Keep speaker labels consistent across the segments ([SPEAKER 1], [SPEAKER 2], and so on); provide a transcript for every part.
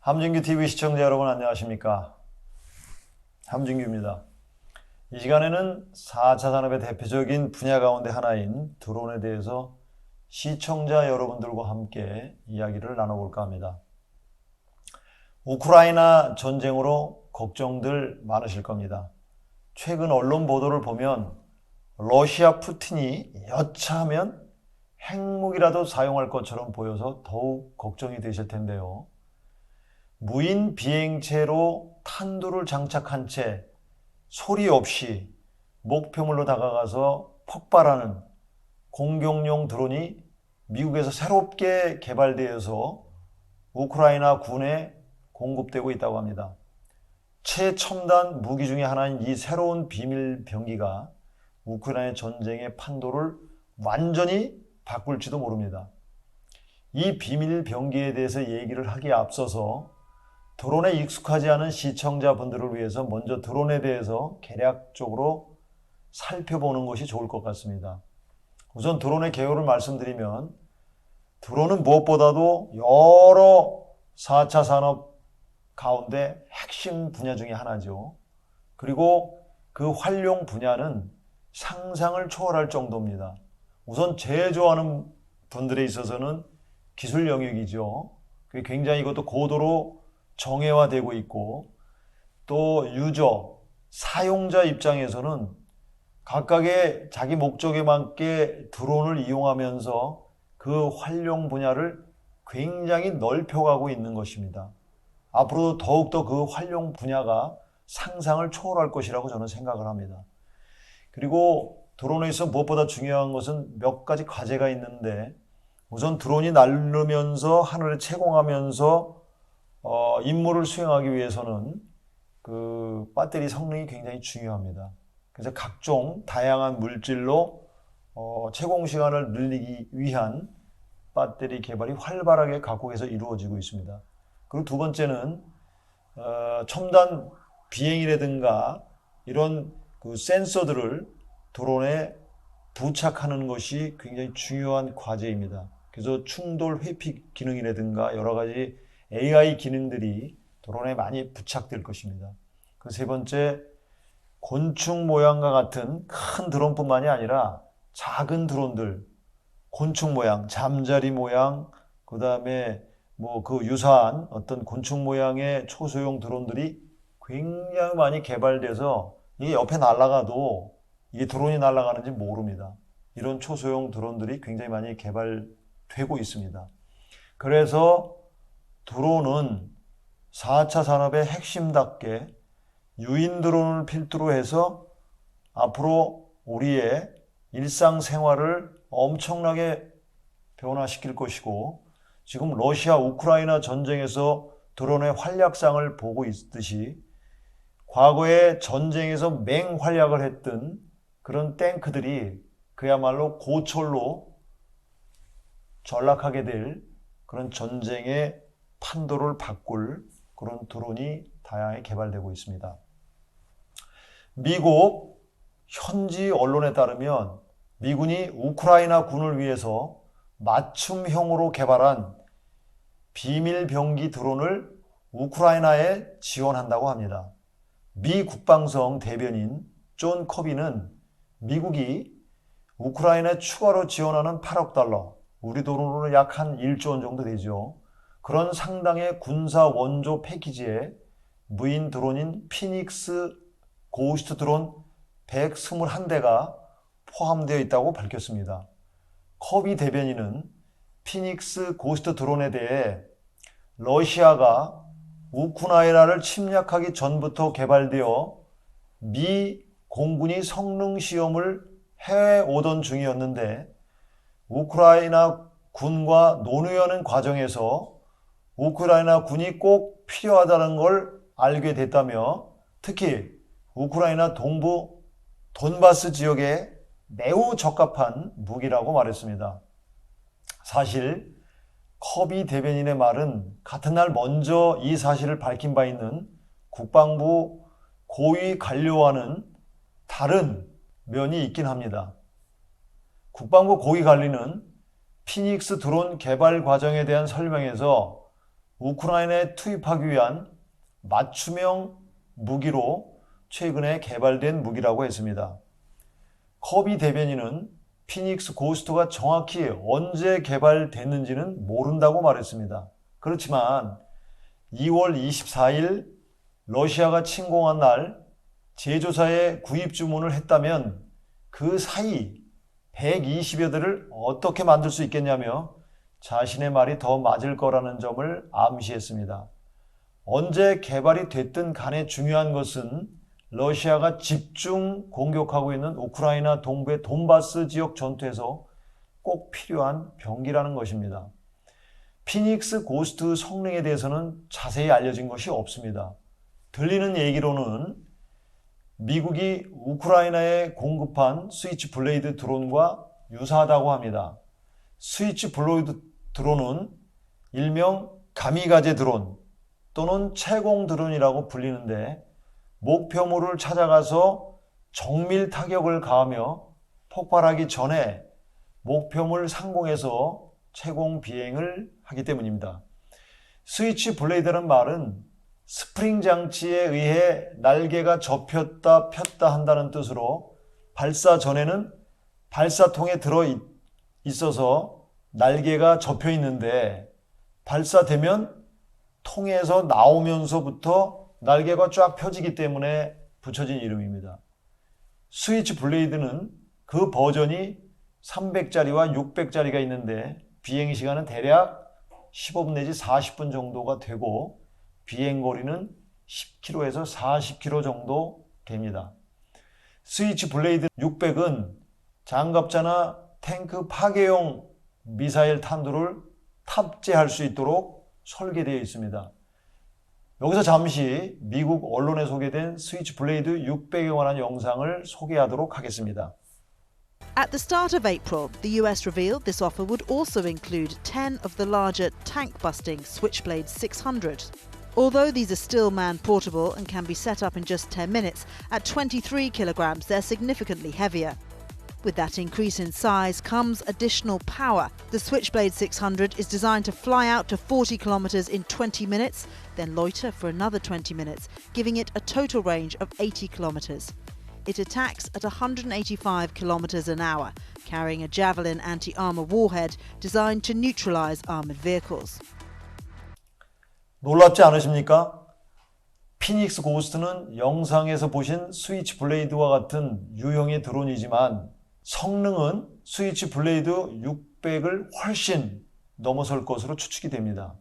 [SPEAKER 1] 함진규 TV 시청자 여러분 안녕하십니까? 함진규입니다. 이 시간에는 4차 산업의 대표적인 분야 가운데 하나인 드론에 대해서 시청자 여러분들과 함께 이야기를 나눠볼까 합니다. 우크라이나 전쟁으로 걱정들 많으실 겁니다. 최근 언론 보도를 보면 러시아 푸틴이 여차하면 핵무기라도 사용할 것처럼 보여서 더욱 걱정이 되실 텐데요. 무인 비행체로 탄두를 장착한 채 소리 없이 목표물로 다가가서 폭발하는 공격용 드론이 미국에서 새롭게 개발되어서 우크라이나 군에 공급되고 있다고 합니다. 최첨단 무기 중에 하나인 이 새로운 비밀 병기가 우크라이나 전쟁의 판도를 완전히 바꿀지도 모릅니다. 이 비밀 병기에 대해서 얘기를 하기에 앞서서 드론에 익숙하지 않은 시청자분들을 위해서 먼저 드론에 대해서 개략적으로 살펴보는 것이 좋을 것 같습니다. 우선 드론의 개요를 말씀드리면 드론은 무엇보다도 여러 4차 산업 가운데 핵심 분야 중에 하나죠. 그리고 그 활용 분야는 상상을 초월할 정도입니다. 우선 제조하는 분들에 있어서는 기술 영역이죠. 굉장히 이것도 고도로 정예화되고 있고, 또 유저, 사용자 입장에서는 각각의 자기 목적에 맞게 드론을 이용하면서 그 활용 분야를 굉장히 넓혀가고 있는 것입니다. 앞으로도 더욱더 그 활용 분야가 상상을 초월할 것이라고 저는 생각을 합니다. 그리고 드론에 있어 무엇보다 중요한 것은 몇 가지 과제가 있는데, 우선 드론이 날르면서 하늘에 채공하면서 임무를 수행하기 위해서는 그 배터리 성능이 굉장히 중요합니다. 그래서 각종 다양한 물질로 채공 시간을 늘리기 위한 배터리 개발이 활발하게 각국에서 이루어지고 있습니다. 그리고 두 번째는 첨단 비행이라든가 이런 그 센서들을 드론에 부착하는 것이 굉장히 중요한 과제입니다. 그래서 충돌 회피 기능이라든가 여러 가지 AI 기능들이 드론에 많이 부착될 것입니다. 그 세 번째, 곤충 모양과 같은 큰 드론뿐만이 아니라 작은 드론들, 곤충 모양, 잠자리 모양, 그 다음에 뭐 그 유사한 어떤 곤충 모양의 초소형 드론들이 굉장히 많이 개발돼서 이게 옆에 날아가도 이게 드론이 날아가는지 모릅니다. 이런 초소형 드론들이 굉장히 많이 개발되고 있습니다. 그래서 드론은 4차 산업의 핵심답게 유인 드론을 필두로 해서 앞으로 우리의 일상생활을 엄청나게 변화시킬 것이고, 지금 러시아 우크라이나 전쟁에서 드론의 활약상을 보고 있듯이 과거의 전쟁에서 맹활약을 했던 그런 탱크들이 그야말로 고철로 전락하게 될 그런 전쟁의 판도를 바꿀 그런 드론이 다양하게 개발되고 있습니다. 미국 현지 언론에 따르면 미군이 우크라이나 군을 위해서 맞춤형으로 개발한 비밀 병기 드론을 우크라이나에 지원한다고 합니다. 미 국방성 대변인 존 커비는 미국이 우크라이나에 추가로 지원하는 8억 달러, 우리 돈으로는 약 한 1조 원 정도 되죠. 그런 상당의 군사 원조 패키지에 무인 드론인 피닉스 고스트 드론 121대가 포함되어 있다고 밝혔습니다. 커비 대변인은 피닉스 고스트 드론에 대해 러시아가 우크라이나를 침략하기 전부터 개발되어 미 공군이 성능 시험을 해오던 중이었는데 우크라이나 군과 논의하는 과정에서 우크라이나 군이 꼭 필요하다는 걸 알게 됐다며, 특히 우크라이나 동부 돈바스 지역에 매우 적합한 무기라고 말했습니다. 사실 커비 대변인의 말은 같은 날 먼저 이 사실을 밝힌 바 있는 국방부 고위 관료와는 다른 면이 있긴 합니다. 국방부 고위 관리는 피닉스 드론 개발 과정에 대한 설명에서 우크라이나에 투입하기 위한 맞춤형 무기로 최근에 개발된 무기라고 했습니다. 커비 대변인은 피닉스 고스트가 정확히 언제 개발됐는지는 모른다고 말했습니다. 그렇지만 2월 24일 러시아가 침공한 날 제조사에 구입 주문을 했다면 그 사이 120여 대를 어떻게 만들 수 있겠냐며 자신의 말이 더 맞을 거라는 점을 암시했습니다. 언제 개발이 됐든 간에 중요한 것은 러시아가 집중 공격하고 있는 우크라이나 동부의 돈바스 지역 전투에서 꼭 필요한 병기라는 것입니다. 피닉스 고스트 성능에 대해서는 자세히 알려진 것이 없습니다. 들리는 얘기로는 미국이 우크라이나에 공급한 스위치 블레이드 드론과 유사하다고 합니다. 스위치 블레이드 드론은 일명 가미가제 드론 또는 채공 드론이라고 불리는데 목표물을 찾아가서 정밀 타격을 가하며 폭발하기 전에 목표물 상공에서 채공 비행을 하기 때문입니다. 스위치 블레이드라는 말은 스프링 장치에 의해 날개가 접혔다 폈다 한다는 뜻으로 발사 전에는 발사통에 들어 있어서 날개가 접혀 있는데 발사되면 통에서 나오면서부터 날개가 쫙 펴지기 때문에 붙여진 이름입니다. 스위치 블레이드는 그 버전이 300짜리와 600짜리가 있는데 비행시간은 대략 15분 내지 40분 정도가 되고 비행거리는 10km에서 40km 정도 됩니다. 스위치 블레이드 600은 장갑차나 탱크 파괴용 미사일 탄두를 탑재할 수 있도록 설계되어 있습니다. 여기서 잠시 미국 언론에 소개된 스위치 블레이드 600에 관한 영상을 소개하도록 하겠습니다.
[SPEAKER 2] At the start of April, the US revealed this offer would also include 10 of the larger tank-busting Switchblade 600. Although these are still man-portable and can be set up in just 10 minutes, at 23 kilograms they're significantly heavier. With that increase in size comes additional power. The Switchblade 600 is designed to fly out to 40 kilometers in 20 minutes, then loiter for another 20 minutes, giving it a total range of 80 kilometers. It attacks at 185 kilometers an hour, carrying a Javelin anti-armor warhead designed to neutralize armored vehicles.
[SPEAKER 1] 놀랍지 않으십니까? 피닉스 고스트는 영상에서 보신 스위치 블레이드와 같은 유형의 드론이지만 성능은 스위치 블레이드 600을 훨씬 넘어설 것으로 추측이 됩니다.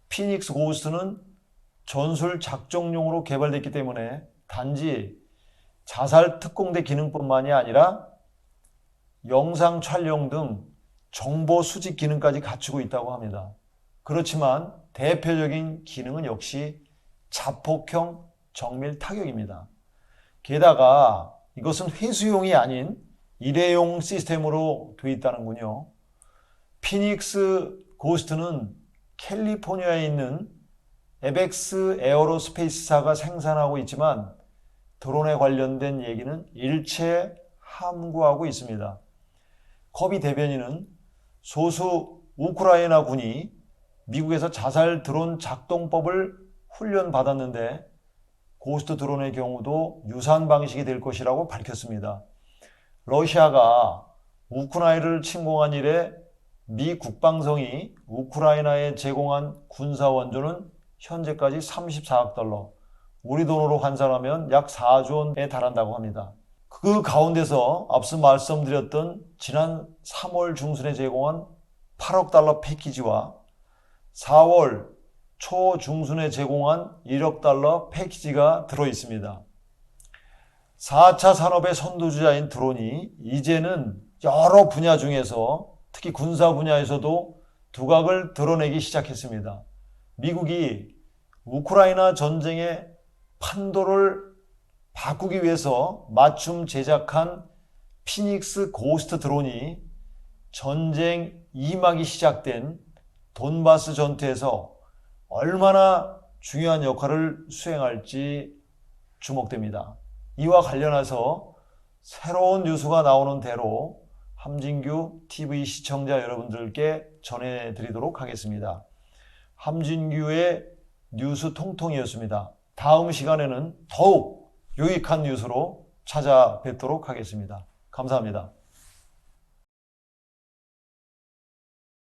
[SPEAKER 1] 피닉스 고스트는 전술 작전용으로 개발됐기 때문에 단지 자살 특공대 기능뿐만이 아니라 영상 촬영 등 정보 수집 기능까지 갖추고 있다고 합니다. 그렇지만 대표적인 기능은 역시 자폭형 정밀 타격입니다. 게다가 이것은 회수용이 아닌 일회용 시스템으로 되어 있다는군요. 피닉스 고스트는 캘리포니아에 있는 에벡스 에어로스페이스사가 생산하고 있지만 드론에 관련된 얘기는 일체 함구하고 있습니다. 커비 대변인은 소수 우크라이나 군이 미국에서 자살 드론 작동법을 훈련받았는데 고스트 드론의 경우도 유사한 방식이 될 것이라고 밝혔습니다. 러시아가 우크라이나를 침공한 이래 미 국방성이 우크라이나에 제공한 군사 원조는 현재까지 34억 달러, 우리 돈으로 환산하면 약 4조 원에 달한다고 합니다. 그 가운데서 앞서 말씀드렸던 지난 3월 중순에 제공한 8억 달러 패키지와 4월 초 중순에 제공한 1억 달러 패키지가 들어 있습니다. 4차 산업의 선두주자인 드론이 이제는 여러 분야 중에서 특히 군사 분야에서도 두각을 드러내기 시작했습니다. 미국이 우크라이나 전쟁의 판도를 바꾸기 위해서 맞춤 제작한 피닉스 고스트 드론이 전쟁 2막이 시작된 돈바스 전투에서 얼마나 중요한 역할을 수행할지 주목됩니다. 이와 관련해서 새로운 뉴스가 나오는 대로 함진규 TV 시청자 여러분들께 전해드리도록 하겠습니다. 함진규의 뉴스 통통이었습니다. 다음 시간에는 더욱 유익한 뉴스로 찾아뵙도록 하겠습니다. 감사합니다.